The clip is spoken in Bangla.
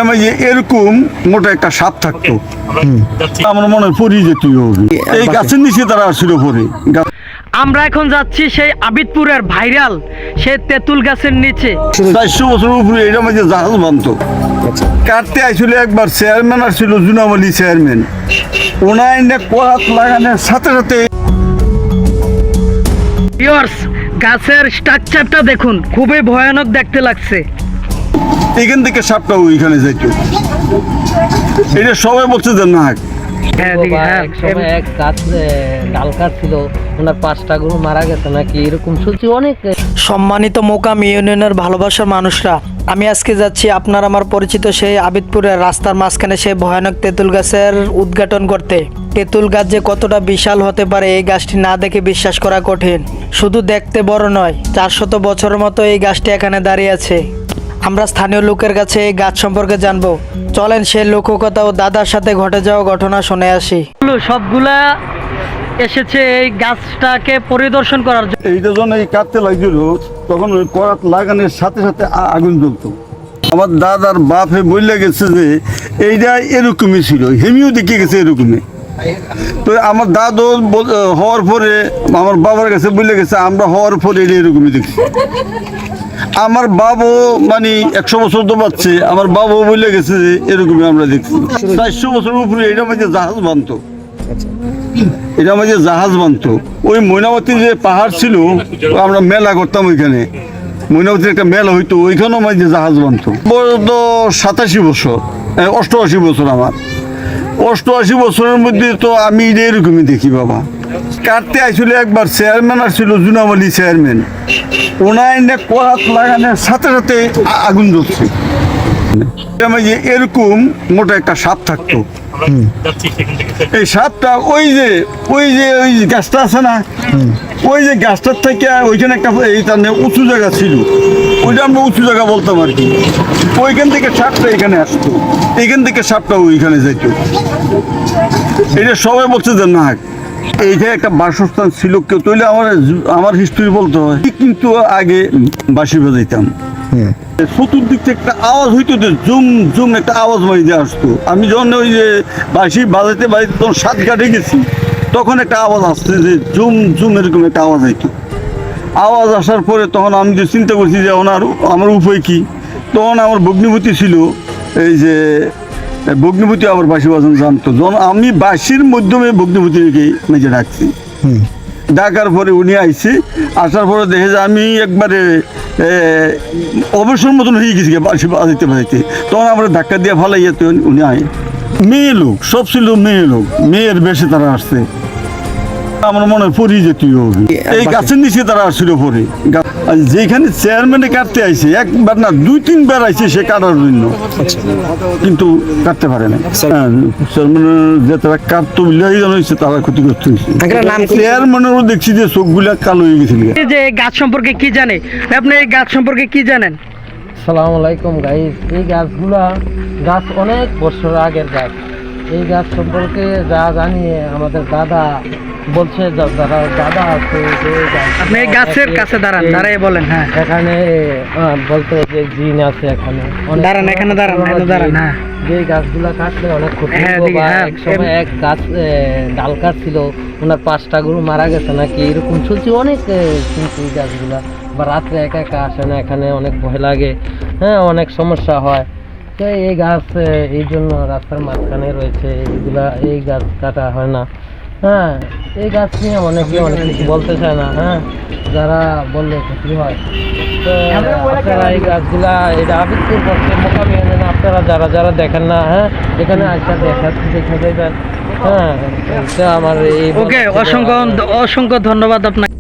এরকম মোটা একটা সাপ থাকতো, আমার মনে হয় পরি যেত এই গাছের নিচে তারা আসছিল পরে। আমরা এখন যাচ্ছি সেই আবিদপুরের ভাইরাল সেই তেঁতুল গাছের নিচে। 400 বছরের উপরে এটা মাঝে জাহাজ বানতো। কাটতে আসলে একবার চেয়ারম্যান আসছিল, জুনামলি চেয়ারম্যান, ওনার কোয়াত লাগানোর সাথে সাথে গাছের স্ট্রাকচারটা দেখুন, খুবই ভয়ানক দেখতে লাগছে। এখান থেকে সাপটা ওইখানে যাইত, এটা সবাই বলছে যে না। সম্মানিত মোকাম ইউনিয়নের ভালোবাসার মানুষরা, আমি আজকে যাচ্ছি আপনার আমার পরিচিত সেই আবিদপুরের রাস্তার মাঝখানে সেই ভয়ানক তেঁতুল গাছের উদ্ঘাটন করতে। তেঁতুল গাছ যে কতটা বিশাল হতে পারে এই গাছটি না দেখে বিশ্বাস করা কঠিন। শুধু দেখতে বড় নয়, 400 বছরের মতো এই গাছটি এখানে দাঁড়িয়ে আছে। আমরা স্থানীয় লোকের কাছে এই গাছ সম্পর্কে জানবো। চলেন সেই লোককথা ও দাদার সাথে ঘটে যাওয়া ঘটনা শুনে আসি। সবগুলা এসেছে এই গাছটাকে পরিদর্শন করার জন্য। এইটা যখন এই কাটতে লাগছিল তখন ওই করাত লাগানোর সাথে সাথে আগুন জ্বলতো। আমার দাদার বাপে বললে গেছে যে এইটা এরকমই ছিল, হেমিও দেখে গেছে এরকমই। তো আমার দাদু হওয়ার পরে আমার বাবার কাছে বললে গেছে আমরা হওয়ার পরে এটা এরকমই দেখছি। আমার বাবু মানে 100 বছর তো পাচ্ছে, আমার বাবু বললে গেছে যে এরকমই আমরা দেখছি। 400 বছরের উপরে এটা মাঝে জাহাজ বানতো, এটা মাঝে জাহাজ বানতো। ওই ময়নামতি যে পাহাড় ছিল, আমরা মেলা করতাম ওইখানে, ময়নামতির একটা মেলা হইতো, ওইখানেও মাঝে জাহাজ বানতো। বড় তো 87 বছর, 88 বছর। আমার 88 বছরের মধ্যে তো আমি এটা এরকমই দেখি বাবা। কাটতে আসলে একবার চেয়ারম্যান আসছিল, জুনামলি চেয়ারম্যান, ওনার কোয়াত লাগানোর সাথে সাথে আগুন জ্বলছে। এরকম মোটা একটা সাপ থাকতো। এই সাপটা ওই যে ওই গাছটা আছে না, ওই যে গাছটার থেকে ওইখানে একটা এইখানে উঁচু জায়গা ছিল, ওইটা আমরা উঁচু জায়গা বলতাম আর কি। ওইখান থেকে সাপটা এখানে আসতো, এইখান থেকে সাপটা ওইখানে যাইত। এটা সবাই বলছে যে না এইটা একটা বাসস্থান ছিল। কেউ তৈলে আমার হিস্ট্রি বলতে হয়, কিন্তু আগে বাঁশি বাজাইতাম। চতুর্দিক থেকে একটা আওয়াজ হইতো, যে জুম জুম একটা আওয়াজ বাড়িতে আসতো। আমি যখন ওই যে বাঁশি বাজাইতে তখন 7 ঘাটে গেছি, তখন একটা আওয়াজ আসছে যে জুম জুম এরকম একটা আওয়াজ হইতো। আওয়াজ আসার পরে তখন আমি যে চিন্তা করছি যে আমার উপায় কি। তখন আমার ভগ্নিপতি ছিল, এই যে ভগ্নিপতি আবার বাঁশি বাজানো জানতো। যখন আমি বাঁশির মাধ্যমে ভগ্নিপতিকে মেজে ডাকছি, ডাকার পরে উনি আইসি, আসার পরে দেখে যে আমি একবারে অবসর মতন হয়ে গেছি বাঁশি বাজাইতে বাজাইতে। তখন আমরা ধাক্কা দিয়ে ফালাইয়া তো উনি আয়। মেয়ে লোক সব ছিল, মেয়ে লোক, মেয়ের বেশে তারা আসছে। আমার মনে হয় পরি যেত এই গাছের নিচে তারা আসছিল পরে। যেখানে চেয়ারম্যানে কাটতে আইছে, একবার না 2-3 বার আইছে সে কাটার জন্য, কিন্তু কাটতে পারে না। চেয়ারম্যানের যে তারা কাটতো হয়েছে, তারা ক্ষতিগ্রস্ত হয়েছে। চেয়ারম্যানেরও দেখছি যে চোখগুলা কালো হয়ে গেছিল। যে গাছ সম্পর্কে কি জানে আপনি, এই গাছ সম্পর্কে কি জানেন? আসসালামু আলাইকুম গাইস। এই গাছ অনেক বছর আগের গাছ। এই গাছ সম্পর্কে যা জানি আমাদের দাদা বলছে, যারা দাদা আছে আপনি এই গাছের কাছে দাঁড়ায় বলেন। হ্যাঁ, এখানে বলতো যে জিন আছে এখানে, দাঁড়ান এখানে দাঁড়ান। হ্যাঁ, যে গাছগুলা কাটলে অনেক ক্ষতি। একসময় এক গাছ ডাল কাটছিল, ওনার 5টা গরু মারা গেছে নাকি এরকম শুনছি অনেক। কিন্তু এই গাছগুলা বা রাত্রে একা একা আসে না, এখানে অনেক ভয় লাগে। হ্যাঁ, অনেক সমস্যা হয়। তো এই গাছ এই জন্য রাস্তার মাঝখানে রয়েছে, এই গাছ কাটা হয় না। হ্যাঁ, এই গাছ নিয়ে অনেকে অনেক কিছু বলতে চায় না। হ্যাঁ, যারা বললে ক্ষতি হয়। তো আপনারা এই গাছগুলা, এটা আবিদপুর পক্ষে মোকাম ইউনিয়ন, আপনারা যারা দেখেন না, হ্যাঁ, এখানে আসা দেখে যাবেন। হ্যাঁ, আমার এই ওকে, অসংখ্য ধন্যবাদ আপনাকে।